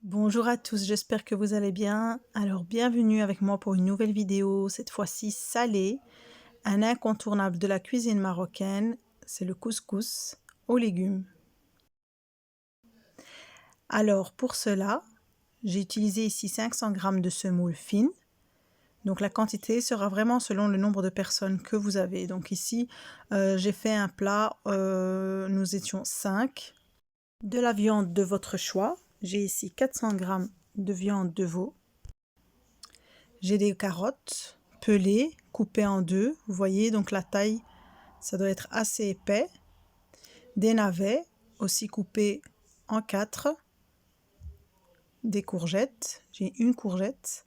Bonjour à tous, j'espère que vous allez bien. Alors bienvenue avec moi pour une nouvelle vidéo, cette fois-ci salée. Un incontournable de la cuisine marocaine, c'est le couscous aux légumes. Alors pour cela, j'ai utilisé ici 500 g de semoule fine. Donc la quantité sera vraiment selon le nombre de personnes que vous avez. Donc ici, j'ai fait un plat, nous étions 5. De la viande de votre choix. J'ai ici 400 g de viande de veau. J'ai des carottes pelées, coupées en deux. Vous voyez, donc la taille, ça doit être assez épais. Des navets, aussi coupés en 4. Des courgettes, j'ai une courgette.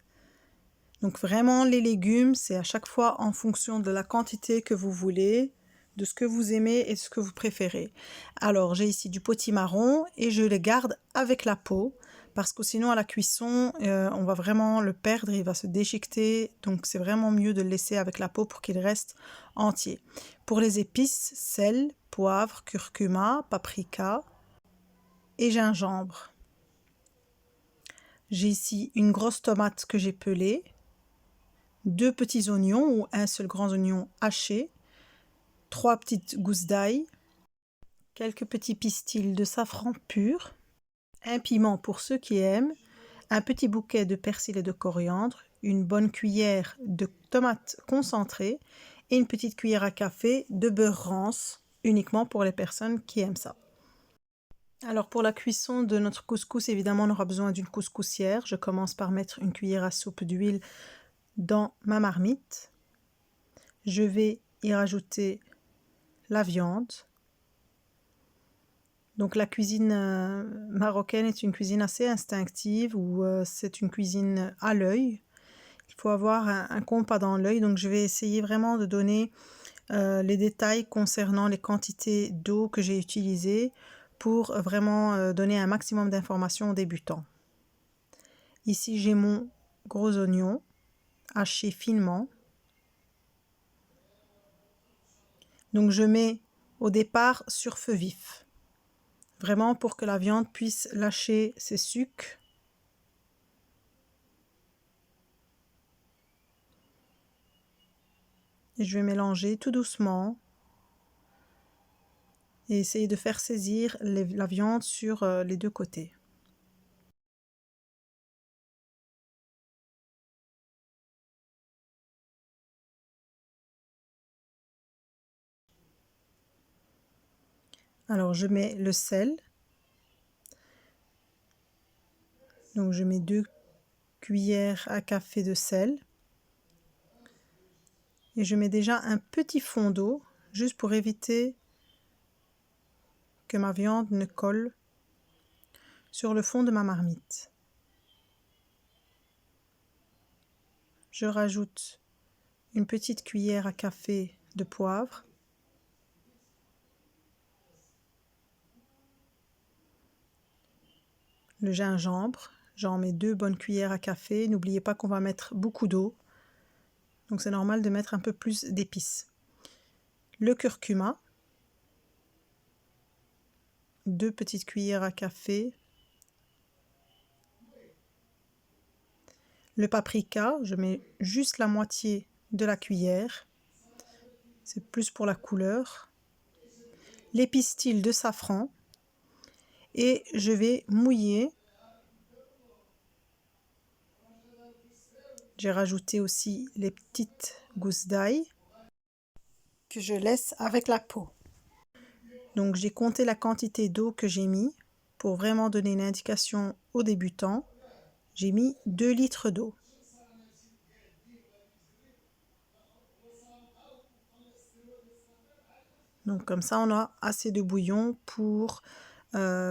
Donc vraiment, les légumes, c'est à chaque fois en fonction de la quantité que vous voulez, de ce que vous aimez et de ce que vous préférez. Alors, j'ai ici du potimarron et je les garde avec la peau parce que sinon à la cuisson, on va vraiment le perdre, il va se déchiqueter. Donc, c'est vraiment mieux de le laisser avec la peau pour qu'il reste entier. Pour les épices, sel, poivre, curcuma, paprika et gingembre. J'ai ici une grosse tomate que j'ai pelée. 2 petits oignons ou un seul grand oignon haché, 3 petites gousses d'ail, quelques petits pistils de safran pur, un piment pour ceux qui aiment, un petit bouquet de persil et de coriandre, une bonne cuillère de tomates concentrées et une petite cuillère à café de beurre rance, uniquement pour les personnes qui aiment ça. Alors pour la cuisson de notre couscous, évidemment, on aura besoin d'une couscoussière. Je commence par mettre une cuillère à soupe d'huile dans ma marmite. Je vais y rajouter la viande. Donc la cuisine marocaine est une cuisine assez instinctive ou c'est une cuisine à l'œil. Il faut avoir un compas dans l'œil, donc je vais essayer vraiment de donner les détails concernant les quantités d'eau que j'ai utilisées pour vraiment donner un maximum d'informations aux débutants. Ici j'ai mon gros oignon haché finement. Donc je mets au départ sur feu vif. Vraiment pour que la viande puisse lâcher ses sucs. Et je vais mélanger tout doucement. Et essayer de faire saisir la viande sur les deux côtés. Alors je mets le sel. Donc je mets 2 cuillères à café de sel. Et je mets déjà un petit fond d'eau, juste pour éviter que ma viande ne colle sur le fond de ma marmite. Je rajoute une petite cuillère à café de poivre. Le gingembre, j'en mets 2 bonnes cuillères à café. N'oubliez pas qu'on va mettre beaucoup d'eau. Donc c'est normal de mettre un peu plus d'épices. Le curcuma, 2 petites cuillères à café. Le paprika, je mets juste la moitié de la cuillère. C'est plus pour la couleur. Les pistils de safran. Et je vais mouiller. J'ai rajouté aussi les petites gousses d'ail que je laisse avec la peau. Donc j'ai compté la quantité d'eau que j'ai mis pour vraiment donner une indication aux débutants. J'ai mis 2 litres d'eau. Donc comme ça, on a assez de bouillon pour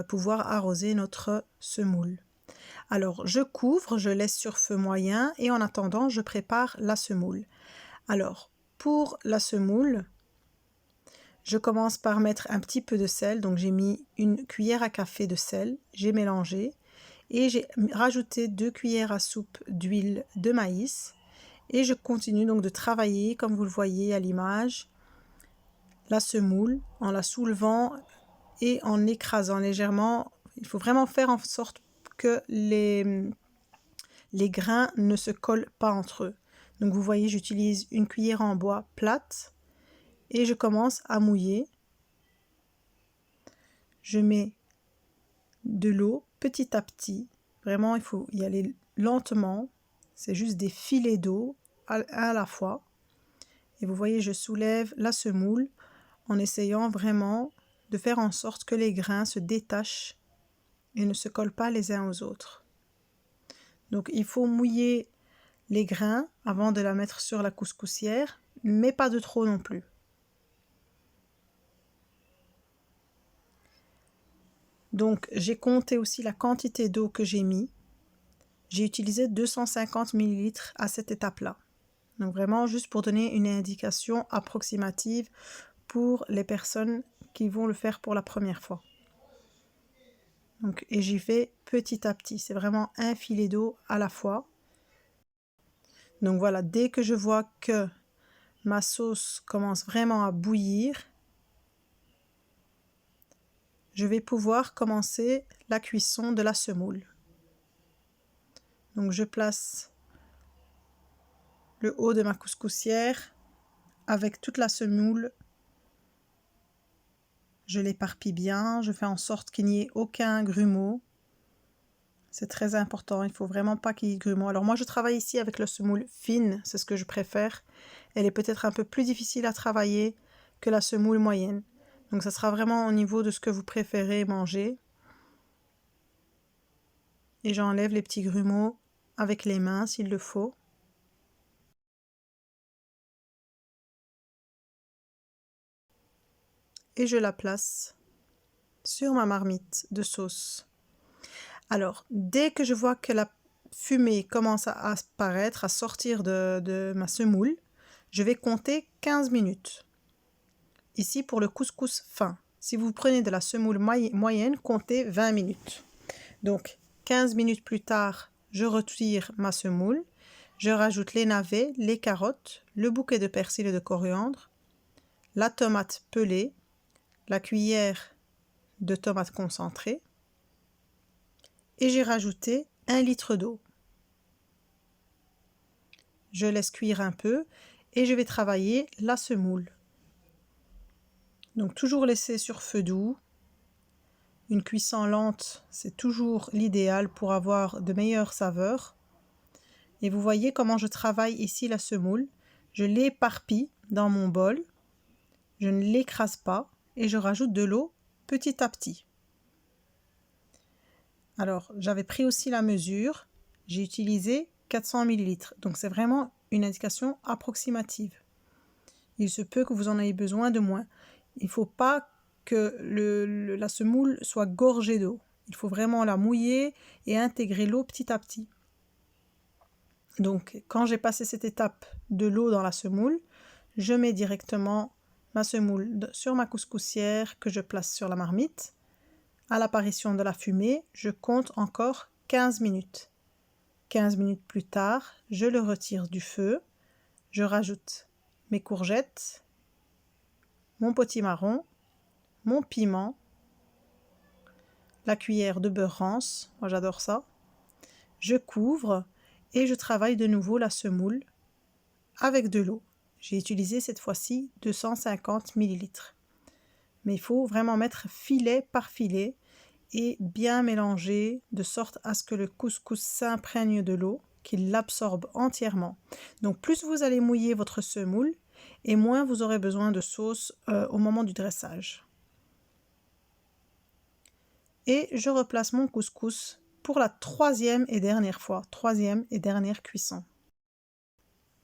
pouvoir arroser notre semoule. Alors je couvre, je laisse sur feu moyen et en attendant, je prépare la semoule. Alors pour la semoule, je commence par mettre un petit peu de sel. Donc j'ai mis une cuillère à café de sel, j'ai mélangé et j'ai rajouté 2 cuillères à soupe d'huile de maïs. Et je continue donc de travailler, comme vous le voyez à l'image, la semoule en la soulevant et en écrasant légèrement. Il faut vraiment faire en sorte que les grains ne se collent pas entre eux. Donc vous voyez, j'utilise une cuillère en bois plate et je commence à mouiller. Je mets de l'eau petit à petit. Vraiment, il faut y aller lentement. C'est juste des filets d'eau à la fois. Et vous voyez, je soulève la semoule en essayant vraiment de faire en sorte que les grains se détachent et ne se collent pas les uns aux autres. Donc il faut mouiller les grains avant de la mettre sur la couscoussière, mais pas de trop non plus. Donc j'ai compté aussi la quantité d'eau que j'ai mis. J'ai utilisé 250 ml à cette étape-là. Donc vraiment juste pour donner une indication approximative pour les personnes qui vont le faire pour la première fois. Donc, et j'y vais petit à petit. C'est vraiment un filet d'eau à la fois. Donc voilà, dès que je vois que ma sauce commence vraiment à bouillir, je vais pouvoir commencer la cuisson de la semoule. Donc je place le haut de ma couscoussière avec toute la semoule. Je l'éparpille bien, je fais en sorte qu'il n'y ait aucun grumeau. C'est très important, il ne faut vraiment pas qu'il y ait de grumeaux. Alors moi je travaille ici avec la semoule fine, c'est ce que je préfère. Elle est peut-être un peu plus difficile à travailler que la semoule moyenne. Donc ça sera vraiment au niveau de ce que vous préférez manger. Et j'enlève les petits grumeaux avec les mains s'il le faut. Et je la place sur ma marmite de sauce. Alors, dès que je vois que la fumée commence à apparaître, à sortir de ma semoule, je vais compter 15 minutes. Ici, pour le couscous fin. Si vous prenez de la semoule moyenne, comptez 20 minutes. Donc, 15 minutes plus tard, je retire ma semoule. Je rajoute les navets, les carottes, le bouquet de persil et de coriandre, la tomate pelée, la cuillère de tomate concentrée et j'ai rajouté 1 litre d'eau. Je laisse cuire un peu et je vais travailler la semoule. Donc toujours laisser sur feu doux. Une cuisson lente, c'est toujours l'idéal pour avoir de meilleures saveurs. Et vous voyez comment je travaille ici la semoule. Je l'éparpille dans mon bol. Je ne l'écrase pas et je rajoute de l'eau petit à petit. Alors, j'avais pris aussi la mesure. J'ai utilisé 400 ml. Donc, c'est vraiment une indication approximative. Il se peut que vous en ayez besoin de moins. Il ne faut pas que la semoule soit gorgée d'eau. Il faut vraiment la mouiller et intégrer l'eau petit à petit. Donc, quand j'ai passé cette étape de l'eau dans la semoule, je mets directement ma semoule sur ma couscoussière que je place sur la marmite. À l'apparition de la fumée, je compte encore 15 minutes. 15 minutes plus tard, je le retire du feu. Je rajoute mes courgettes, mon potimarron, mon piment, la cuillère de beurre rance, moi j'adore ça. Je couvre et je travaille de nouveau la semoule avec de l'eau. J'ai utilisé cette fois-ci 250 ml. Mais il faut vraiment mettre filet par filet et bien mélanger de sorte à ce que le couscous s'imprègne de l'eau, qu'il l'absorbe entièrement. Donc plus vous allez mouiller votre semoule et moins vous aurez besoin de sauce au moment du dressage. Et je replace mon couscous pour la troisième et dernière fois, troisième et dernière cuisson.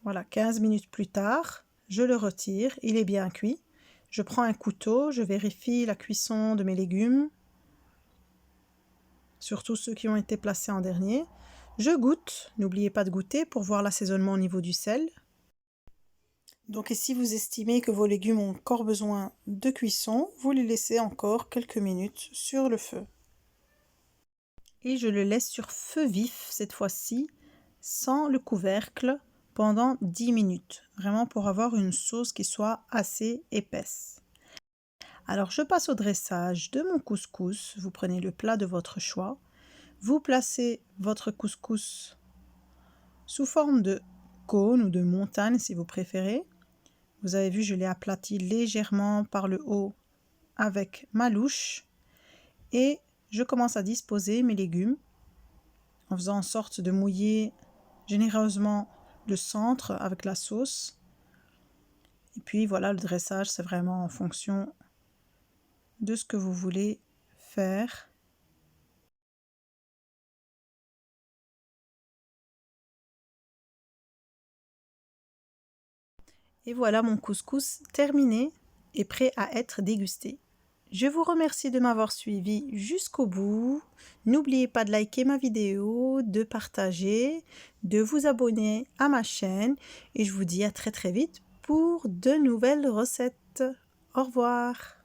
Voilà, 15 minutes plus tard, je le retire, il est bien cuit. Je prends un couteau, je vérifie la cuisson de mes légumes, surtout ceux qui ont été placés en dernier. Je goûte, n'oubliez pas de goûter pour voir l'assaisonnement au niveau du sel. Donc si vous estimez que vos légumes ont encore besoin de cuisson, vous les laissez encore quelques minutes sur le feu. Et je le laisse sur feu vif cette fois-ci, sans le couvercle, pendant 10 minutes, vraiment pour avoir une sauce qui soit assez épaisse. Alors je passe au dressage de mon couscous, vous prenez le plat de votre choix, Vous placez votre couscous sous forme de cône ou de montagne si vous préférez. Vous avez vu, je l'ai aplati légèrement par le haut avec ma louche et je commence à disposer mes légumes en faisant en sorte de mouiller généreusement le centre avec la sauce. Et puis voilà, le dressage, c'est vraiment en fonction de ce que vous voulez faire. Et voilà mon couscous terminé et prêt à être dégusté. Je vous remercie de m'avoir suivi jusqu'au bout. N'oubliez pas de liker ma vidéo, de partager, de vous abonner à ma chaîne et je vous dis à très vite pour de nouvelles recettes. Au revoir.